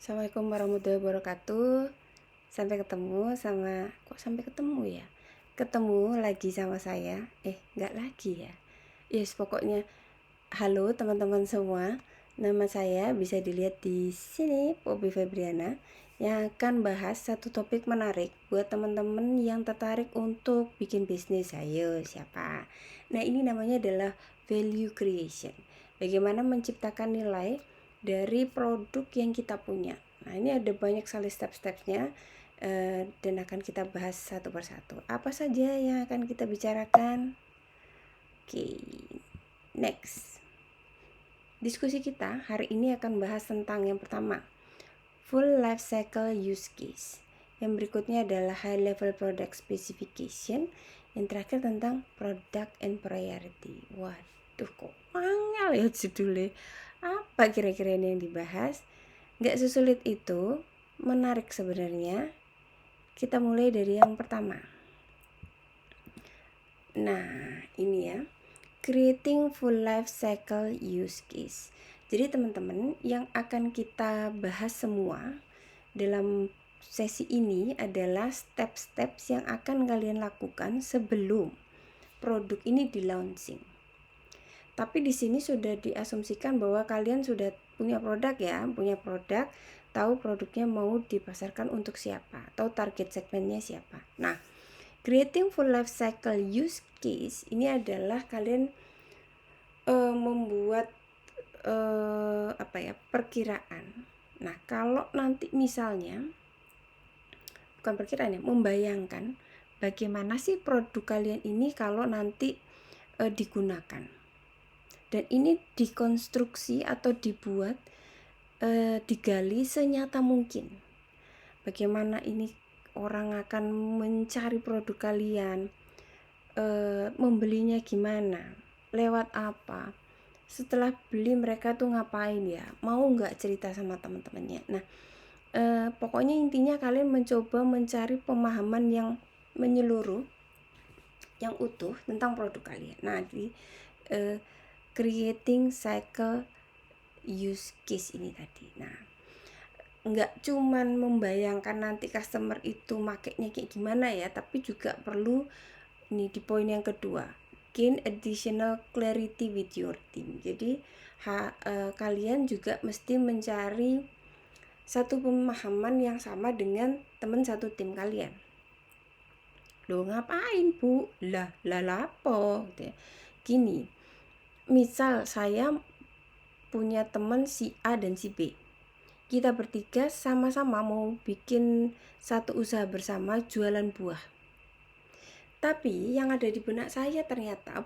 Assalamualaikum warahmatullahi wabarakatuh. Sampai ketemu ya? Ketemu lagi sama saya. Nggak lagi ya. Yes, pokoknya halo teman-teman semua. Nama saya bisa dilihat di sini, Poppy Febriana, yang akan bahas satu topik menarik buat teman-teman yang tertarik untuk bikin bisnis. Ayo, siapa? Nah, ini namanya adalah value creation. Bagaimana menciptakan nilai dari produk yang kita punya. Nah, ini ada banyak sekali step-stepnya dan akan kita bahas satu persatu. Apa saja yang akan kita bicarakan? Oke, next. Diskusi kita hari ini akan bahas tentang yang pertama, full life cycle use case. Yang berikutnya adalah high level product specification. Yang terakhir tentang product and priority. Waduh, kok angel ya judulnya. Apa kira-kira ini yang dibahas? Gak sesulit itu, menarik sebenarnya. Kita mulai dari yang pertama. Nah, ini ya, creating full life cycle use case. Jadi teman-teman, yang akan kita bahas semua dalam sesi ini adalah step-steps yang akan kalian lakukan sebelum produk ini di launching. Tapi di sini sudah diasumsikan bahwa kalian sudah punya produk ya, tahu produknya mau dipasarkan untuk siapa, atau target segmennya siapa. Nah, creating full life cycle use case ini adalah kalian membuat perkiraan. Nah, kalau nanti misalnya bukan perkiraan ya, membayangkan bagaimana sih produk kalian ini kalau nanti digunakan. Dan ini dikonstruksi atau dibuat digali senyata mungkin. Bagaimana ini orang akan mencari produk kalian, membelinya gimana, lewat apa, setelah beli mereka tuh ngapain ya, mau nggak cerita sama teman-temannya. Nah, pokoknya intinya kalian mencoba mencari pemahaman yang menyeluruh, yang utuh tentang produk kalian. Nah, di creating cycle use case ini tadi. Nah, nggak cuman membayangkan nanti customer itu makainya kayak gimana ya, tapi juga perlu ini di poin yang kedua, gain additional clarity with your team. Jadi kalian juga mesti mencari satu pemahaman yang sama dengan teman satu tim kalian. Loh, ngapain bu? Lah lapo gitu ya. Gini, misal saya punya teman si A dan si B. Kita bertiga sama-sama mau bikin satu usaha bersama jualan buah. Tapi yang ada di benak saya ternyata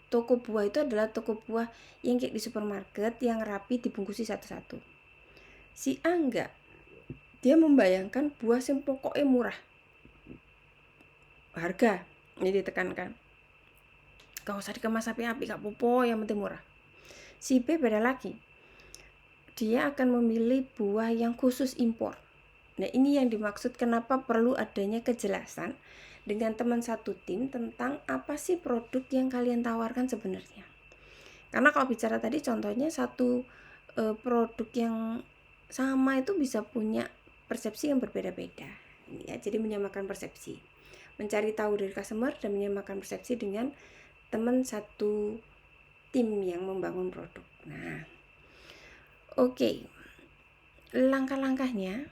toko buah itu adalah toko buah yang kayak di supermarket, yang rapi dibungkusi satu-satu. Si A enggak. Dia membayangkan buah yang pokoknya murah. Harga ini ditekankan. Gak usah dikemas api-api, gak popo, yang penting murah. Si B beda lagi. Dia akan memilih buah yang khusus impor. Nah, ini yang dimaksud kenapa perlu adanya kejelasan dengan teman satu tim tentang apa sih produk yang kalian tawarkan sebenarnya. Karena kalau bicara tadi contohnya satu produk yang sama itu bisa punya persepsi yang berbeda-beda. Ya, jadi menyamakan persepsi. Mencari tahu dari customer dan menyamakan persepsi dengan teman satu tim yang membangun produk. Nah, oke. Langkah-langkahnya.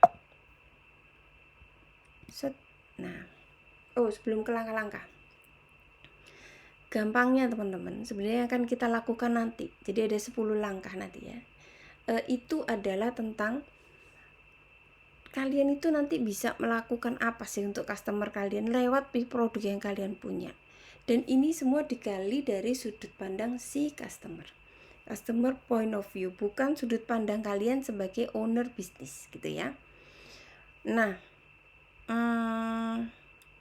Sebelum ke langkah-langkah. Gampangnya teman-teman, sebenarnya akan kita lakukan nanti. Jadi ada 10 langkah nanti ya. Itu adalah tentang kalian itu nanti bisa melakukan apa sih untuk customer kalian lewat produk yang kalian punya. Dan ini semua digali dari sudut pandang si customer point of view, bukan sudut pandang kalian sebagai owner bisnis gitu ya. Nah,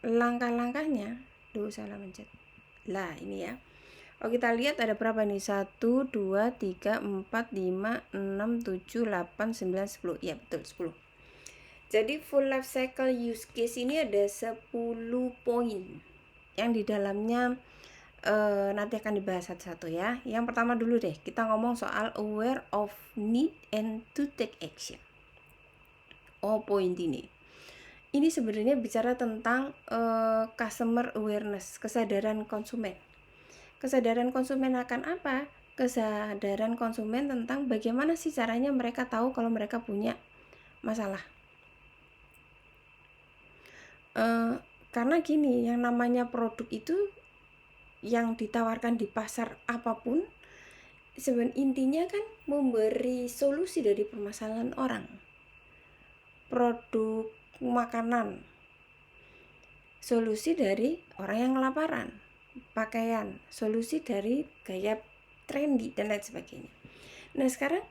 langkah-langkahnya salah mencet. Lah ini ya. Kita lihat ada berapa nih? 1, 2, 3, 4, 5, 6, 7, 8, 9, 10. Ya betul, 10. Jadi full life cycle use case ini ada 10 poin yang di dalamnya nanti akan dibahas satu-satu ya. Yang pertama dulu deh, kita ngomong soal aware of need and to take action. Opo intine? Ini sebenarnya bicara tentang customer awareness, kesadaran konsumen. Kesadaran konsumen akan apa? Kesadaran konsumen tentang bagaimana sih caranya mereka tahu kalau mereka punya masalah. Karena gini, yang namanya produk itu yang ditawarkan di pasar apapun, sebenarnya intinya kan memberi solusi dari permasalahan orang. Produk makanan, solusi dari orang yang kelaparan. Pakaian, solusi dari gaya trendy dan lain sebagainya. Nah sekarang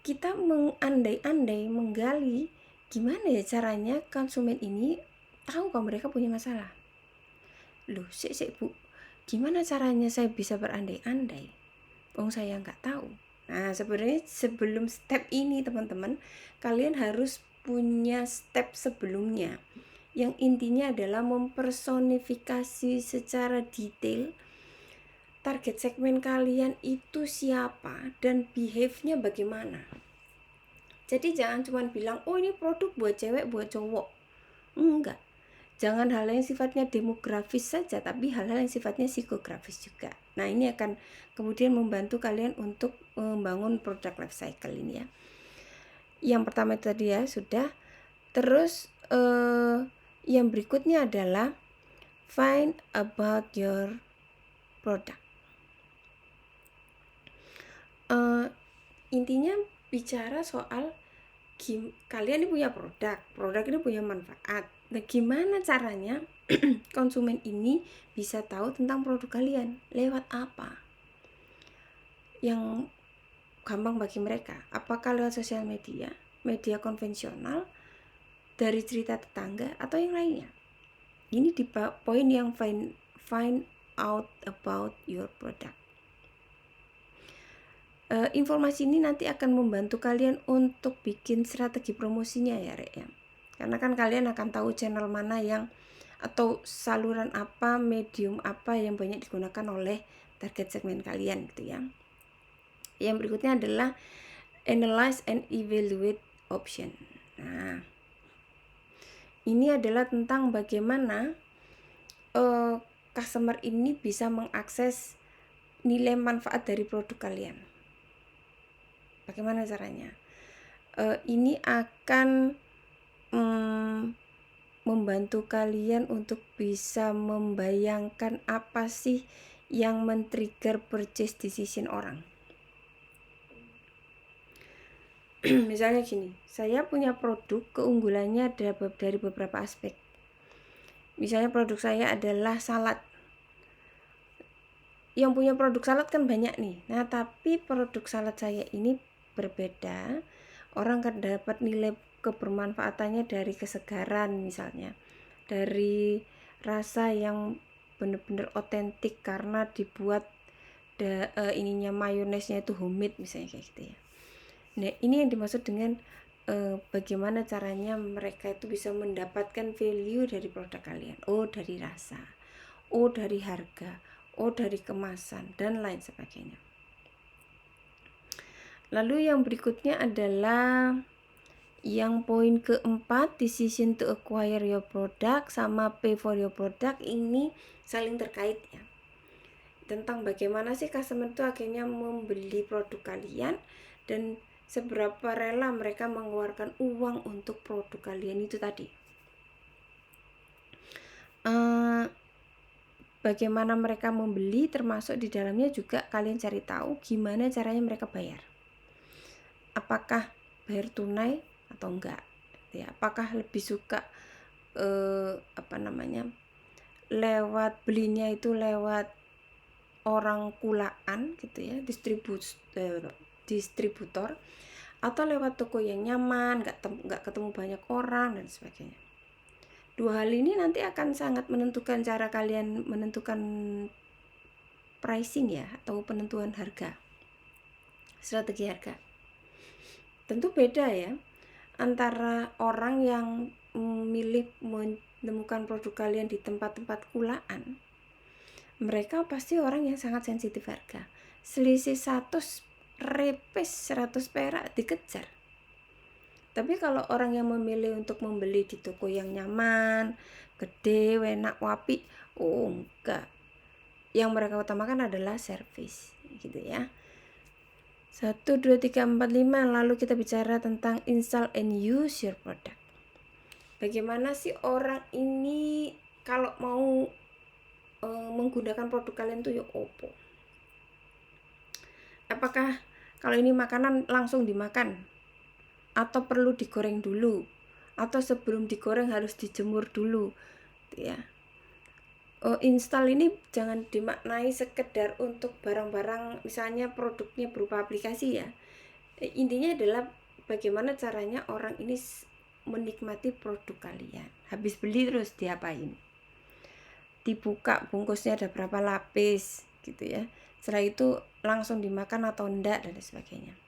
kita mengandai-andai, menggali gimana ya caranya konsumen ini tahu kalau mereka punya masalah. Loh, sik Bu, gimana caranya saya bisa berandai-andai? Saya nggak tahu. Nah sebenarnya sebelum step ini teman-teman, kalian harus punya step sebelumnya, yang intinya adalah mempersonifikasi secara detail target segmen kalian itu siapa dan behave-nya bagaimana. Jadi jangan cuma bilang, oh ini produk buat cewek, buat cowok. Enggak. Jangan hal yang sifatnya demografis saja, tapi hal-hal yang sifatnya psikografis juga. Nah ini akan kemudian membantu kalian untuk membangun product life cycle ini ya. Yang pertama itu tadi ya sudah. Terus yang berikutnya adalah find about your product. Intinya bicara soal kalian ini punya produk ini punya manfaat. Nah, gimana caranya konsumen ini bisa tahu tentang produk kalian? Lewat apa? Yang gampang bagi mereka. Apakah lewat sosial media, media konvensional, dari cerita tetangga, atau yang lainnya? Ini di poin yang find out about your product. Informasi ini nanti akan membantu kalian untuk bikin strategi promosinya ya Rek ya. Karena kan kalian akan tahu channel mana yang atau saluran apa, medium apa yang banyak digunakan oleh target segmen kalian gitu ya. Yang berikutnya adalah analyze and evaluate option. Nah, ini adalah tentang bagaimana customer ini bisa mengakses nilai manfaat dari produk kalian. Bagaimana caranya? Ini akan membantu kalian untuk bisa membayangkan apa sih yang men-trigger purchase decision orang. Misalnya gini, saya punya produk, keunggulannya dari beberapa aspek. Misalnya produk saya adalah salad. Yang punya produk salad kan banyak nih. Nah, tapi produk salad saya ini berbeda. Orang kan dapat nilai kebermanfaatannya dari kesegaran misalnya. Dari rasa yang benar-benar otentik karena dibuat ininya mayonesnya itu homemade misalnya kayak gitu ya. Nah, ini yang dimaksud dengan bagaimana caranya mereka itu bisa mendapatkan value dari produk kalian. Oh, dari rasa. Oh, dari harga. Oh, dari kemasan dan lain sebagainya. Lalu yang berikutnya adalah yang poin keempat, decision to acquire your product sama pay for your product, ini saling terkait ya. Tentang bagaimana sih customer itu akhirnya membeli produk kalian dan seberapa rela mereka mengeluarkan uang untuk produk kalian itu tadi. Bagaimana mereka membeli, termasuk di dalamnya juga kalian cari tahu gimana caranya mereka bayar. Apakah bayar tunai atau enggak? Ya, apakah lebih suka lewat belinya itu lewat orang kulaan gitu ya, distributor, atau lewat toko yang nyaman, nggak ketemu banyak orang dan sebagainya. Dua hal ini nanti akan sangat menentukan cara kalian menentukan pricing ya, atau penentuan harga, strategi harga. Tentu beda ya antara orang yang memilih menemukan produk kalian di tempat-tempat kulaan. Mereka pasti orang yang sangat sensitif harga. Selisih 100 repes 100 perak dikejar. Tapi kalau orang yang memilih untuk membeli di toko yang nyaman, gede, enak, wapi, oh enggak. Yang mereka utamakan adalah service, gitu ya. 1, 2, 3, 4, 5. Lalu kita bicara tentang install and use your product. Bagaimana sih orang ini kalau mau menggunakan produk kalian tuh ya opo? Apakah kalau ini makanan langsung dimakan? Atau perlu digoreng dulu? Atau sebelum digoreng harus dijemur dulu? Ya. Install ini jangan dimaknai sekedar untuk barang-barang, misalnya produknya berupa aplikasi ya. Intinya adalah bagaimana caranya orang ini menikmati produk kalian. Habis beli terus diapain? Dibuka bungkusnya ada berapa lapis gitu ya. Setelah itu langsung dimakan atau enggak dan sebagainya.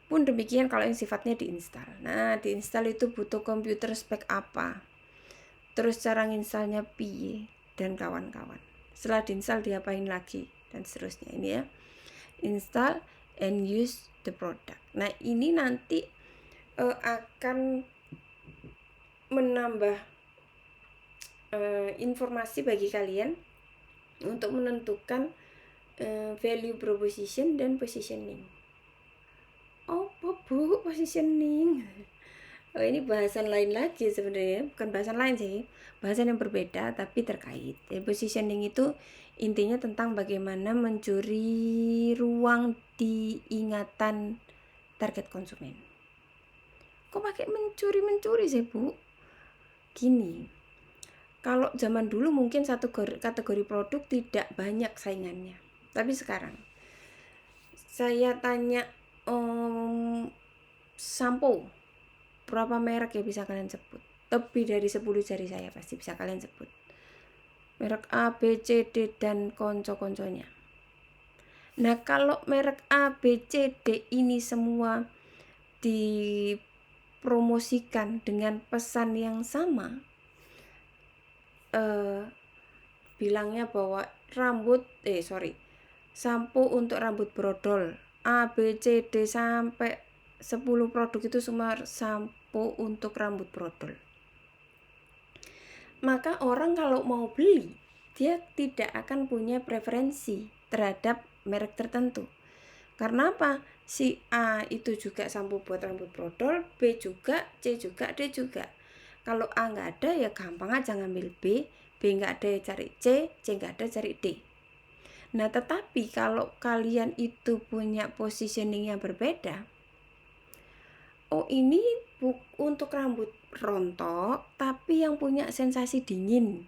Pun demikian kalau yang sifatnya diinstal. Nah, diinstal itu butuh komputer spek apa? Terus cara nginstalnya piye dan kawan-kawan. Setelah diinstal diapain lagi dan seterusnya ini ya. Install and use the product. Nah, ini nanti akan menambah informasi bagi kalian untuk menentukan value proposition dan positioning. Apa bu positioning? Ini bahasan lain lagi sebenarnya, bukan bahasan lain sih, bahasan yang berbeda tapi terkait. Positioning itu intinya tentang bagaimana mencuri ruang di ingatan target konsumen. Kok pakai mencuri sih bu? Gini, kalau zaman dulu mungkin satu kategori produk tidak banyak saingannya, tapi sekarang saya tanya sampo berapa merek ya bisa kalian sebut? Lebih dari 10 jari saya pasti bisa kalian sebut. Merek A, B, C, D dan konco-konconya. Nah, kalau merek A, B, C, D ini semua dipromosikan dengan pesan yang sama, bilangnya bahwa sampo untuk rambut brodol A, B, C, D sampai 10 produk itu semua sampo untuk rambut brodol. Maka orang kalau mau beli, dia tidak akan punya preferensi terhadap merek tertentu. Karena apa? Si A itu juga sampo buat rambut brodol, B juga, C juga, D juga. Kalau A nggak ada ya gampang aja ngambil B, B nggak ada ya cari C, C nggak ada cari D. Nah, tetapi kalau kalian itu punya positioning yang berbeda, ini untuk rambut rontok tapi yang punya sensasi dingin.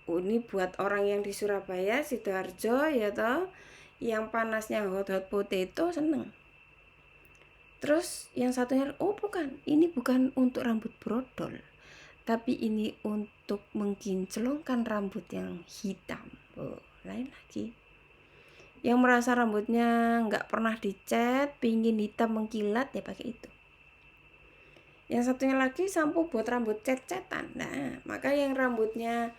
Ini buat orang yang di Surabaya, Sidoarjo ya toh, yang panasnya hot potato seneng. Terus yang satunya, bukan, ini bukan untuk rambut brodol, tapi ini untuk mengkinclongkan rambut yang hitam. Lain lagi. Yang merasa rambutnya nggak pernah dicat, pingin hitam mengkilat, ya pakai itu. Yang satunya lagi sampo buat rambut cet-cetan. Nah, maka yang rambutnya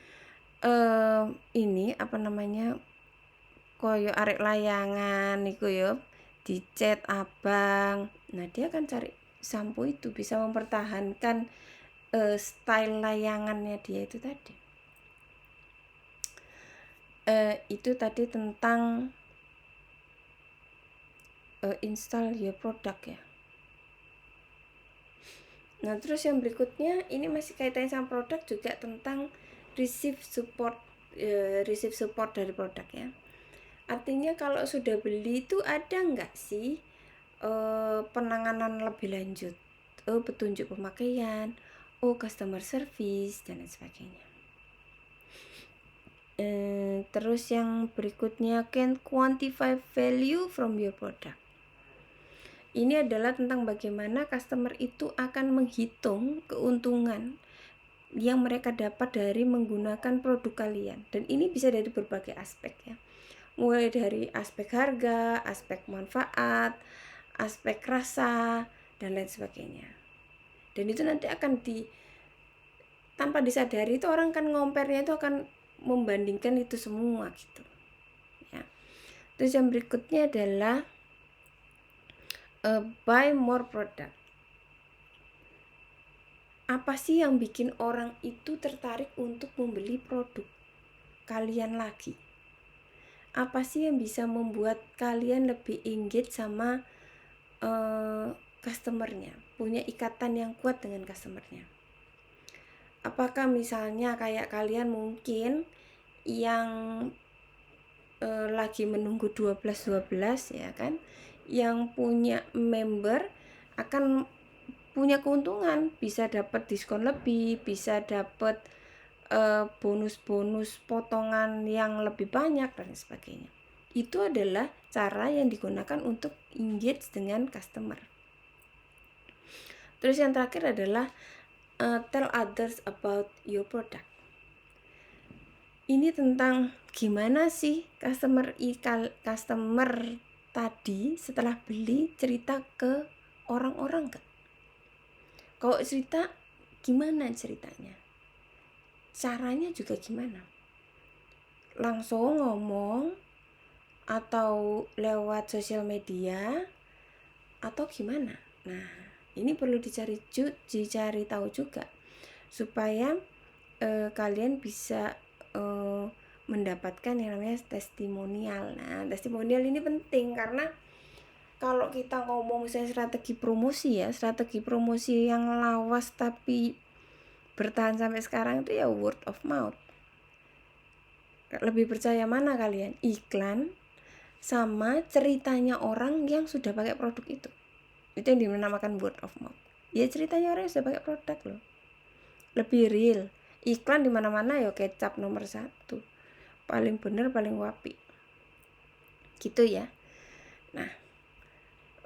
ini apa namanya, koyo arek layangan niku yo, dicet abang. Nah, dia akan cari sampo itu, bisa mempertahankan style layangannya dia itu tadi. Itu tadi tentang install your product ya. Nah, terus yang berikutnya ini masih kaitannya sama produk, juga tentang receive support dari produk ya. Artinya kalau sudah beli itu ada nggak sih penanganan lebih lanjut, petunjuk pemakaian, customer service dan lain sebagainya. Terus yang berikutnya, can quantify value from your product. Ini adalah tentang bagaimana customer itu akan menghitung keuntungan yang mereka dapat dari menggunakan produk kalian. Dan ini bisa dari berbagai aspek ya. Mulai dari aspek harga, aspek manfaat, aspek rasa, dan lain sebagainya. Dan itu nanti akan tanpa disadari itu orang kan ngompernya itu akan membandingkan itu semua gitu. Ya. Terus yang berikutnya adalah buy more product. Apa sih yang bikin orang itu tertarik untuk membeli produk kalian lagi? Apa sih yang bisa membuat kalian lebih engage sama customernya, punya ikatan yang kuat dengan customernya? Apakah misalnya kayak kalian mungkin yang lagi menunggu 12 ya kan, yang punya member akan punya keuntungan, bisa dapat diskon lebih, bisa dapat bonus-bonus potongan yang lebih banyak dan sebagainya. Itu adalah cara yang digunakan untuk engage dengan customer. Terus yang terakhir adalah tell others about your product. Ini tentang gimana sih customer tadi setelah beli cerita ke orang-orang kan? Kalau cerita, gimana ceritanya? Caranya juga gimana? Langsung ngomong atau lewat sosial media atau gimana? Nah, ini perlu dicari tahu juga supaya kalian bisa mendapatkan yang namanya testimonial. Nah, testimonial ini penting karena kalau kita ngomong misalnya strategi promosi yang lawas tapi bertahan sampai sekarang itu ya word of mouth. Lebih percaya mana kalian? Iklan sama ceritanya orang yang sudah pakai produk itu. Itu yang dinamakan word of mouth. Ya ceritanya orang yang sudah pakai produk loh. Lebih real. Iklan di mana-mana ya kecap nomor 1. Paling bener, paling wapi. Gitu ya. Nah,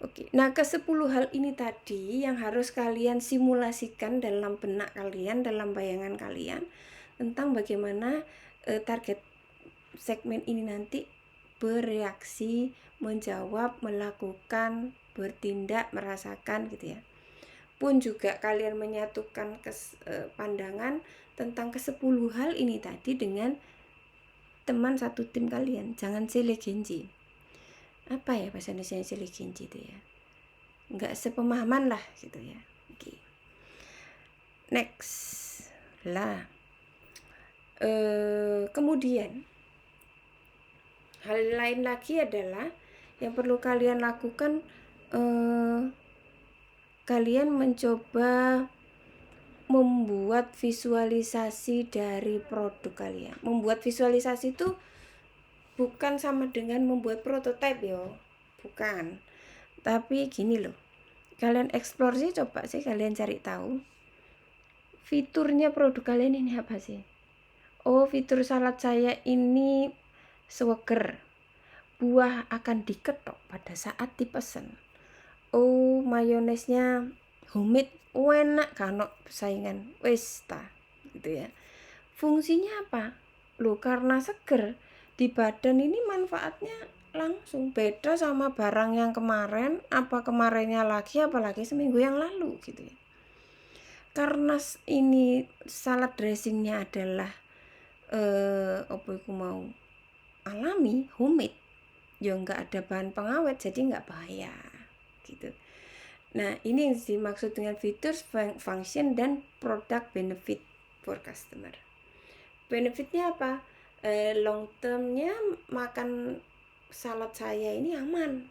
oke. Nah, ke-10 hal ini tadi yang harus kalian simulasikan dalam benak kalian, dalam bayangan kalian tentang bagaimana target segmen ini nanti bereaksi, menjawab, melakukan, bertindak, merasakan gitu ya. Pun juga kalian menyatukan pandangan tentang ke-10 hal ini tadi dengan teman satu tim kalian. Jangan silih genji. Apa ya bahasa Indonesia silih genji itu ya? Enggak sepemahaman lah gitu ya. Oke. Next lah. Kemudian hal lain lagi adalah yang perlu kalian lakukan, kalian mencoba membuat visualisasi dari produk kalian. Membuat visualisasi itu bukan sama dengan membuat prototipe yo, bukan. Tapi gini loh, kalian explore sih, coba sih kalian cari tahu fiturnya produk kalian ini apa sih. Oh, fitur salad saya ini seger, buah akan diketok pada saat dipesan. Oh, mayonesnya humid, enak kano saingan wis ta gitu ya. Fungsinya apa? Loh, karena seger di badan ini manfaatnya langsung beda sama barang yang kemarin, apa kemarinnya lagi, apalagi seminggu yang lalu gitu ya. Karena ini salad dressingnya adalah alami, homemade, ya nggak ada bahan pengawet, jadi nggak bahaya gitu. Nah, ini yang dimaksud dengan features, function, dan product benefit for customer. Benefitnya apa? Long termnya makan salad saya ini aman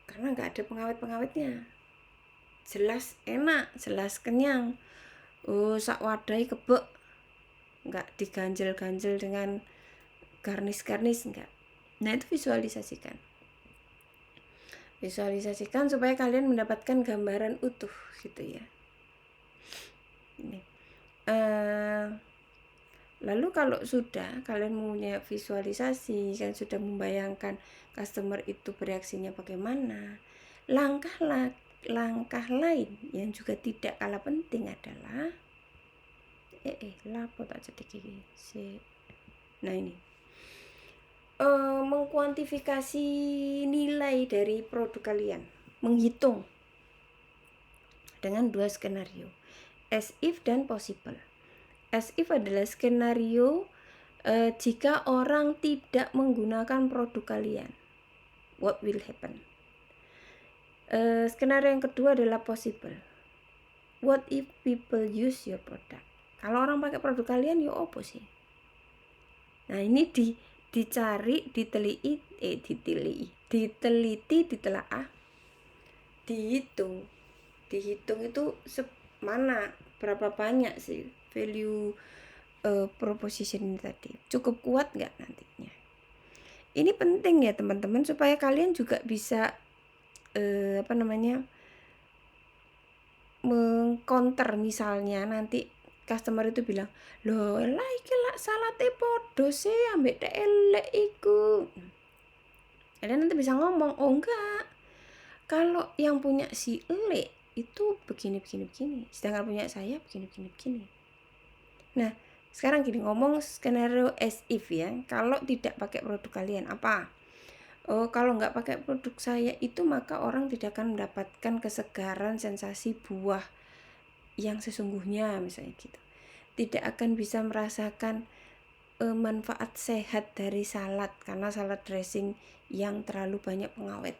karena nggak ada pengawet-pengawetnya. Jelas enak, jelas kenyang. Sak wadai kebek, nggak diganjel-ganjel dengan garnis-garnis, enggak. Nah, itu visualisasikan supaya kalian mendapatkan gambaran utuh gitu ya. Ini. Lalu kalau sudah kalian punya visualisasi, kalian sudah membayangkan customer itu bereaksinya bagaimana, langkah lain yang juga tidak kalah penting adalah nah ini mengkuantifikasi nilai dari produk kalian, menghitung dengan 2 skenario, as if dan possible. As if adalah skenario jika orang tidak menggunakan produk kalian, what will happen? Skenario yang kedua adalah possible. What if people use your product? Kalau orang pakai produk kalian, ya apa sih? Nah, ini dicari, diteliti, ditelaah, dihitung itu mana berapa banyak sih value proposition ini tadi, cukup kuat nggak nantinya. Ini penting ya teman-teman, supaya kalian juga bisa mengcounter. Misalnya nanti customer itu bilang, loh lah iki lak salate podo sih ambek teh elek iku. Kalian nanti bisa ngomong, oh enggak, kalau yang punya si elek itu begini, sedangkan punya saya begini. Nah, sekarang gini, ngomong skenario as if ya, kalau tidak pakai produk kalian apa? Oh, kalau nggak pakai produk saya itu, maka orang tidak akan mendapatkan kesegaran sensasi buah yang sesungguhnya, misalnya gitu. Tidak akan bisa merasakan manfaat sehat dari salad, karena salad dressing yang terlalu banyak pengawet.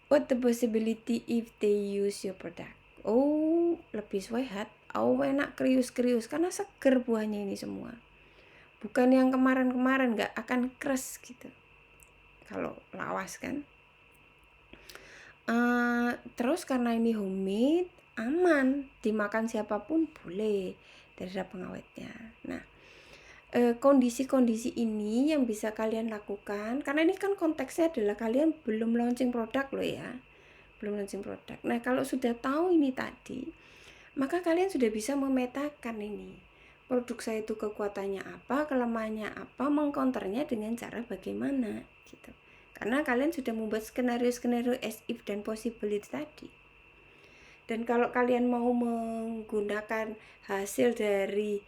What the possibility if they use your product? Oh, lebih sehat. Oh, enak, krius karena seger buahnya ini semua. Bukan yang kemarin nggak akan keras gitu. Kalau lawas kan. Terus karena ini homemade, aman, dimakan siapapun boleh, tidak ada pengawetnya. Nah, kondisi-kondisi ini yang bisa kalian lakukan, karena ini kan konteksnya adalah kalian belum launching produk loh ya, belum launching produk. Nah, kalau sudah tahu ini tadi, maka kalian sudah bisa memetakan ini produk saya itu kekuatannya apa, kelemahannya apa, mengcounternya dengan cara bagaimana gitu. Karena kalian sudah membuat skenario as if dan possibility tadi. Dan kalau kalian mau menggunakan hasil dari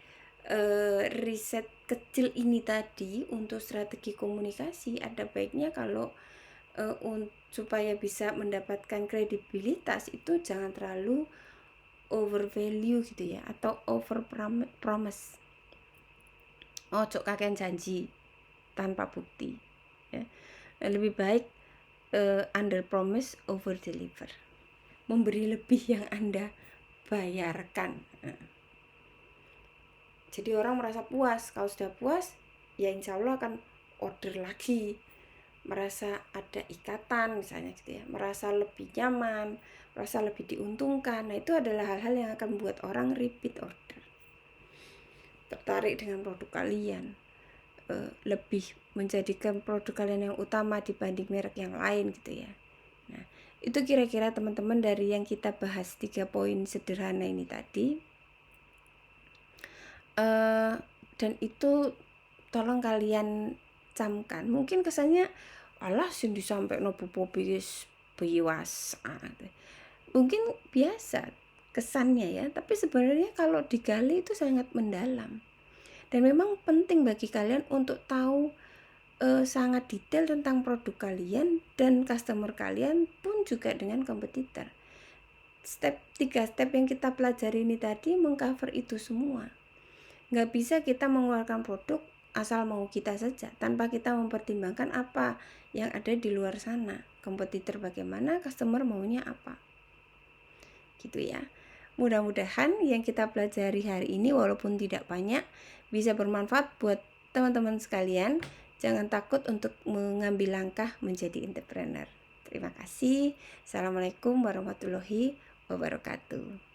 riset kecil ini tadi untuk strategi komunikasi, ada baiknya kalau supaya bisa mendapatkan kredibilitas itu jangan terlalu over value gitu ya, atau over promise. Ojo kakek janji tanpa bukti ya. Lebih baik under promise over deliver, memberi lebih yang Anda bayarkan. Jadi orang merasa puas. Kalau sudah puas, ya insya Allah akan order lagi, merasa ada ikatan misalnya gitu ya, merasa lebih nyaman, merasa lebih diuntungkan. Nah, itu adalah hal-hal yang akan membuat orang repeat order, tertarik dengan produk kalian, lebih menjadikan produk kalian yang utama dibanding merek yang lain gitu ya. Nah, itu kira-kira teman-teman dari yang kita bahas 3 poin sederhana ini tadi. Dan itu tolong kalian camkan. Mungkin kesannya alah sing disampaikan Bobi bias. Mungkin biasa kesannya ya, tapi sebenarnya kalau digali itu sangat mendalam. Dan memang penting bagi kalian untuk tahu sangat detail tentang produk kalian dan customer kalian pun juga dengan kompetitor. 3 step yang kita pelajari ini tadi mengcover itu semua. Nggak bisa kita mengeluarkan produk asal mau kita saja, tanpa kita mempertimbangkan apa yang ada di luar sana, kompetitor bagaimana, customer maunya apa, gitu ya. Mudah-mudahan yang kita pelajari hari ini walaupun tidak banyak bisa bermanfaat buat teman-teman sekalian. Jangan takut untuk mengambil langkah menjadi entrepreneur. Terima kasih. Assalamualaikum warahmatullahi wabarakatuh.